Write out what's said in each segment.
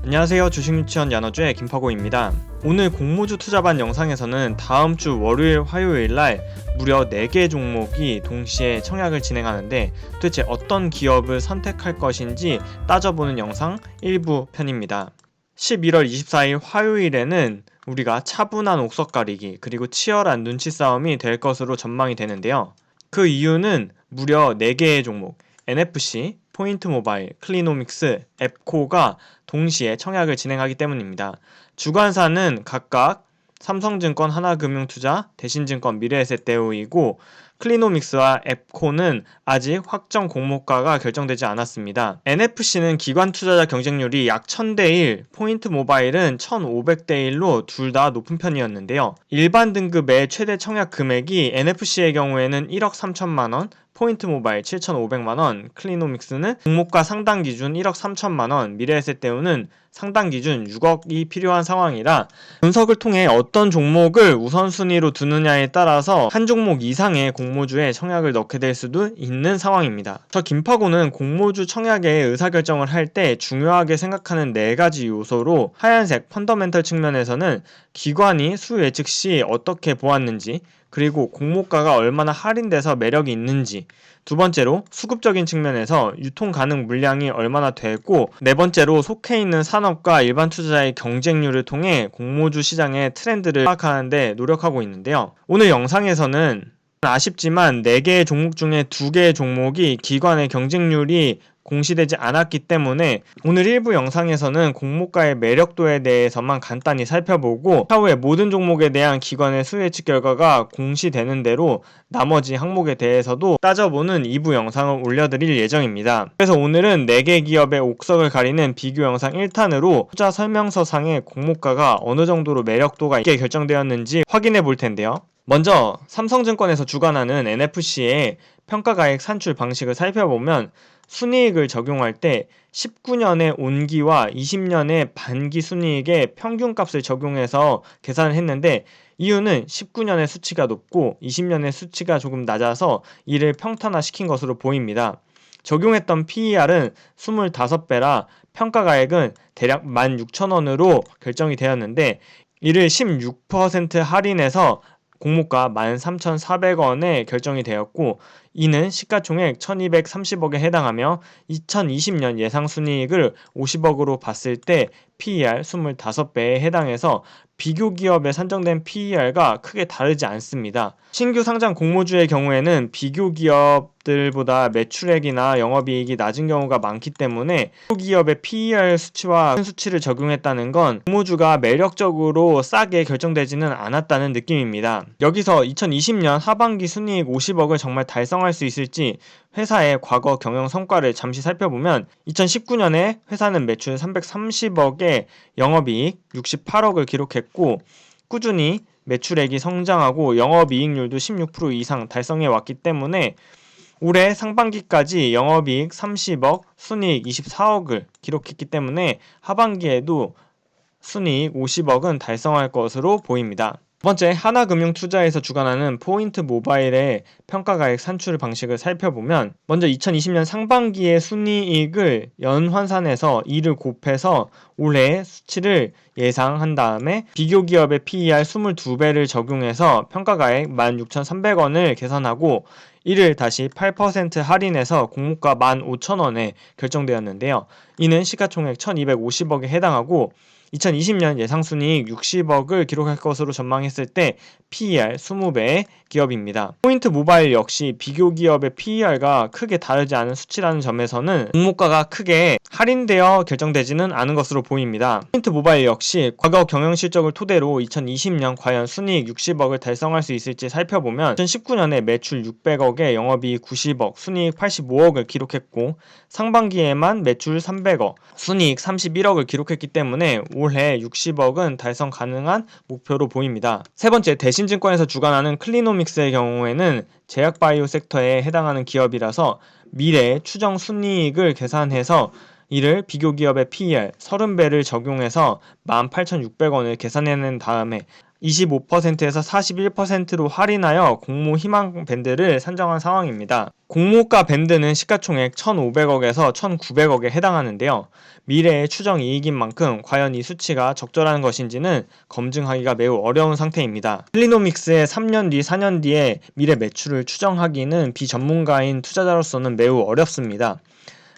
안녕하세요. 주식유치원 야너주의 김파고입니다. 오늘 공모주 투자반 영상에서는 다음주 월요일 화요일날 무려 4개 종목이 동시에 청약을 진행하는데 도대체 어떤 기업을 선택할 것인지 따져보는 영상 일부 편입니다. 11월 24일 화요일에는 우리가 차분한 옥석 가리기 그리고 치열한 눈치 싸움이 될 것으로 전망이 되는데요. 그 이유는 무려 4개의 종목 NFC, 포인트모바일, 클리노믹스, 앱코가 동시에 청약을 진행하기 때문입니다. 주관사는 각각 삼성증권, 하나금융투자, 대신증권, 미래에셋대우이고 클리노믹스와 앱코는 아직 확정 공모가가 결정되지 않았습니다. NFC는 기관 투자자 경쟁률이 약 1000대 1, 포인트 모바일은 1500대 1로 둘 다 높은 편이었는데요. 일반 등급의 최대 청약 금액이 NFC의 경우에는 1억 3천만원, 포인트 모바일 7,500만원, 클리노믹스는 공모가 상당 기준 1억 3천만원, 미래에셋대우는 상당 기준 6억이 필요한 상황이라 분석을 통해 어떤 종목을 우선순위로 두느냐에 따라서 한 종목 이상의 공모주에 청약을 넣게 될 수도 있는 상황입니다. 저 김파고는 공모주 청약의 의사결정을 할 때 중요하게 생각하는 4가지 요소로 하얀색 펀더멘털 측면에서는 기관이 수 예측 시 어떻게 보았는지, 그리고 공모가가 얼마나 할인돼서 매력이 있는지, 두 번째로 수급적인 측면에서 유통 가능 물량이 얼마나 되고, 네 번째로 속해 있는 산업과 일반 투자자의 경쟁률을 통해 공모주 시장의 트렌드를 파악하는 데 노력하고 있는데요. 오늘 영상에서는 아쉽지만 4개의 종목 중에 2개의 종목이 기관의 경쟁률이 공시되지 않았기 때문에 오늘 일부 영상에서는 공모가의 매력도에 대해서만 간단히 살펴보고 차후에 모든 종목에 대한 기관의 수예측 결과가 공시되는 대로 나머지 항목에 대해서도 따져보는 2부 영상을 올려드릴 예정입니다. 그래서 오늘은 4개 기업의 옥석을 가리는 비교 영상 1탄으로 투자 설명서상의 공모가가 어느 정도로 매력도가 있게 결정되었는지 확인해 볼 텐데요. 먼저 삼성증권에서 주관하는 NFC의 평가가액 산출 방식을 살펴보면 순이익을 적용할 때 19년의 온기와 20년의 반기 순이익의 평균값을 적용해서 계산을 했는데, 이유는 19년의 수치가 높고 20년의 수치가 조금 낮아서 이를 평탄화시킨 것으로 보입니다. 적용했던 PER은 25배라 평가가액은 대략 16,000원으로 결정이 되었는데, 이를 16% 할인해서 공모가 13,400원에 결정이 되었고, 이는 시가총액 1230억에 해당하며 2020년 예상순이익을 50억으로 봤을 때 PER 25배에 해당해서 비교 기업에 산정된 PER가 크게 다르지 않습니다. 신규 상장 공모주의 경우에는 비교 기업들보다 매출액이나 영업이익이 낮은 경우가 많기 때문에 비교 기업의 PER 수치와 큰 수치를 적용했다는 건 공모주가 매력적으로 싸게 결정되지는 않았다는 느낌입니다. 여기서 2020년 하반기 순이익 50억을 정말 달성할 수 있을지 회사의 과거 경영 성과를 잠시 살펴보면 2019년에 회사는 매출 330억에 영업이익 68억을 기록했고, 꾸준히 매출액이 성장하고 영업이익률도 16% 이상 달성해 왔기 때문에 올해 상반기까지 영업이익 30억, 순이익 24억을 기록했기 때문에 하반기에도 순이익 50억은 달성할 것으로 보입니다. 두 번째, 하나금융투자에서 주관하는 포인트 모바일의 평가가액 산출 방식을 살펴보면 먼저 2020년 상반기의 순이익을 연환산해서 이를 곱해서 올해의 수치를 예상한 다음에 비교 기업의 PER 22배를 적용해서 평가가액 16,300원을 계산하고 이를 다시 8% 할인해서 공모가 15,000원에 결정되었는데요. 이는 시가총액 1250억에 해당하고 2020년 예상순이익 60억을 기록할 것으로 전망했을 때 PER 20배의 기업입니다. 포인트 모바일 역시 비교 기업의 PER가 크게 다르지 않은 수치라는 점에서는 공모가가 크게 할인되어 결정되지는 않은 것으로 보입니다. 포인트 모바일 역시 과거 경영 실적을 토대로 2020년 과연 순이익 60억을 달성할 수 있을지 살펴보면 2019년에 매출 600억에 영업이익 90억, 순이익 85억을 기록했고 상반기에만 매출 300억, 순이익 31억을 기록했기 때문에 올해 60억은 달성 가능한 목표로 보입니다. 세 번째, 대신증권에서 주관하는 클리노믹스의 경우에는 제약바이오 섹터에 해당하는 기업이라서 미래 추정 순이익을 계산해서 이를 비교 기업의 PER 30배를 적용해서 18,600원을 계산해낸 다음에 25%에서 41%로 할인하여 공모 희망 밴드를 산정한 상황입니다. 공모가 밴드는 시가총액 1,500억에서 1,900억에 해당하는데요. 미래의 추정 이익인 만큼 과연 이 수치가 적절한 것인지는 검증하기가 매우 어려운 상태입니다. 클리노믹스의 3년 뒤, 4년 뒤에 미래 매출을 추정하기는 비전문가인 투자자로서는 매우 어렵습니다.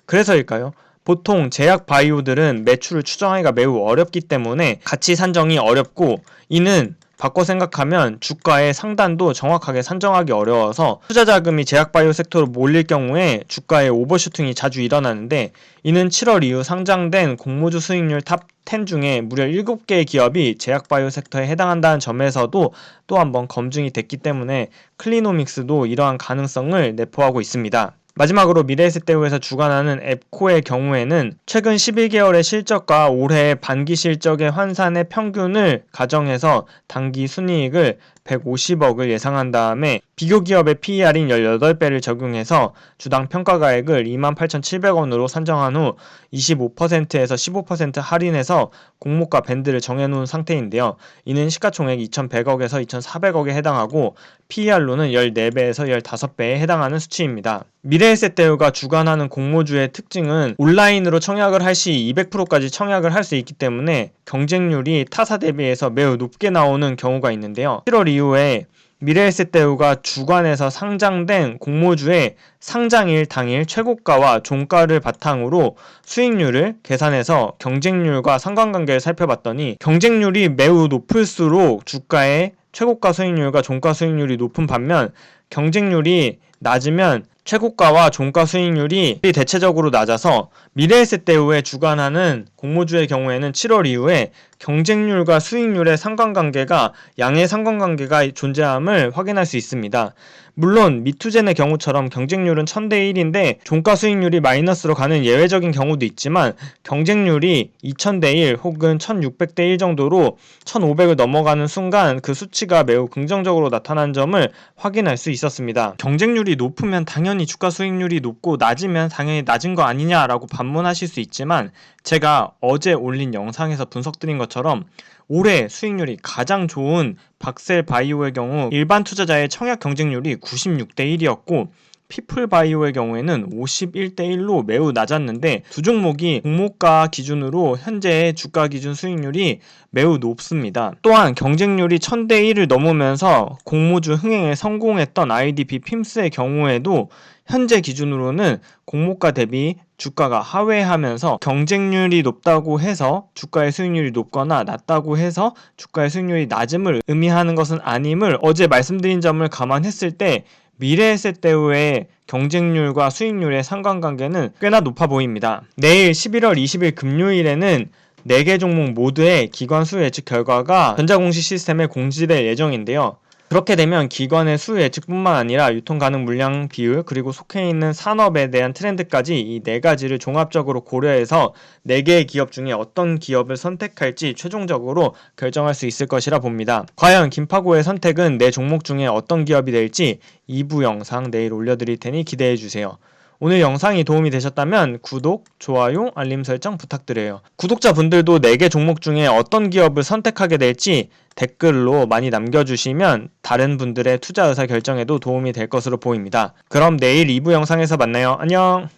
그래서일까요? 보통 제약 바이오들은 매출을 추정하기가 매우 어렵기 때문에 가치 산정이 어렵고, 이는 바꿔 생각하면 주가의 상단도 정확하게 산정하기 어려워서 투자 자금이 제약 바이오 섹터로 몰릴 경우에 주가의 오버슈팅이 자주 일어나는데, 이는 7월 이후 상장된 공모주 수익률 탑 10 중에 무려 7개의 기업이 제약 바이오 섹터에 해당한다는 점에서도 또 한번 검증이 됐기 때문에 클리노믹스도 이러한 가능성을 내포하고 있습니다. 마지막으로 미래에셋대우에서 주관하는 앱코의 경우에는 최근 11개월의 실적과 올해 반기 실적의 환산의 평균을 가정해서 당기 순이익을 150억을 예상한 다음에 비교 기업의 PER인 18배를 적용해서 주당 평가가액을 28,700원으로 산정한 후 25%에서 15% 할인해서 공모가 밴드를 정해놓은 상태인데요. 이는 시가총액 2,100억에서 2,400억에 해당하고 PER로는 14배에서 15배에 해당하는 수치입니다. 미래에셋대우가 주관하는 공모주의 특징은 온라인으로 청약을 할 시 200%까지 청약을 할 수 있기 때문에 경쟁률이 타사 대비해서 매우 높게 나오는 경우가 있는데요. 7월 이후에 미래에셋대우가 주관해서 상장된 공모주의 상장일 당일 최고가와 종가를 바탕으로 수익률을 계산해서 경쟁률과 상관관계를 살펴봤더니 경쟁률이 매우 높을수록 주가의 최고가 수익률과 종가 수익률이 높은 반면 경쟁률이 낮으면 최고가와 종가 수익률이 대체적으로 낮아서 미래에셋대우에 주관하는 공모주의 경우에는 7월 이후에 경쟁률과 수익률의 상관관계가 양의 상관관계가 존재함을 확인할 수 있습니다. 물론 미투젠의 경우처럼 경쟁률은 1000대 1인데 종가 수익률이 마이너스로 가는 예외적인 경우도 있지만 경쟁률이 2000대 1 혹은 1600대 1 정도로 1500을 넘어가는 순간 그 수치가 매우 긍정적으로 나타난 점을 확인할 수 있었습니다. 경쟁률이 높으면 당연히 주가 수익률이 높고 낮으면 당연히 낮은 거 아니냐라고 반문하실 수 있지만, 제가 어제 올린 영상에서 분석드린 것처럼 올해 수익률이 가장 좋은 박셀바이오의 경우 일반 투자자의 청약 경쟁률이 96대 1이었고 피플바이오의 경우에는 51대 1로 매우 낮았는데, 두 종목이 공모가 기준으로 현재의 주가 기준 수익률이 매우 높습니다. 또한 경쟁률이 1000대 1을 넘으면서 공모주 흥행에 성공했던 IDP 핌스의 경우에도 현재 기준으로는 공모가 대비 주가가 하회하면서 경쟁률이 높다고 해서 주가의 수익률이 높거나 낮다고 해서 주가의 수익률이 낮음을 의미하는 것은 아님을 어제 말씀드린 점을 감안했을 때 미래에셋대우의 경쟁률과 수익률의 상관관계는 꽤나 높아 보입니다. 내일 11월 20일 금요일에는 4개 종목 모두의 기관 수요 예측 결과가 전자공시 시스템에 공지될 예정인데요. 그렇게 되면 기관의 수요 예측뿐만 아니라 유통 가능 물량 비율, 그리고 속해 있는 산업에 대한 트렌드까지 이 4가지를 종합적으로 고려해서 4개의 기업 중에 어떤 기업을 선택할지 최종적으로 결정할 수 있을 것이라 봅니다. 과연 김파고의 선택은 4종목 중에 어떤 기업이 될지 2부 영상 내일 올려드릴 테니 기대해주세요. 오늘 영상이 도움이 되셨다면 구독, 좋아요, 알림 설정 부탁드려요. 구독자분들도 4개 종목 중에 어떤 기업을 선택하게 될지 댓글로 많이 남겨주시면 다른 분들의 투자 의사 결정에도 도움이 될 것으로 보입니다. 그럼 내일 2부 영상에서 만나요. 안녕!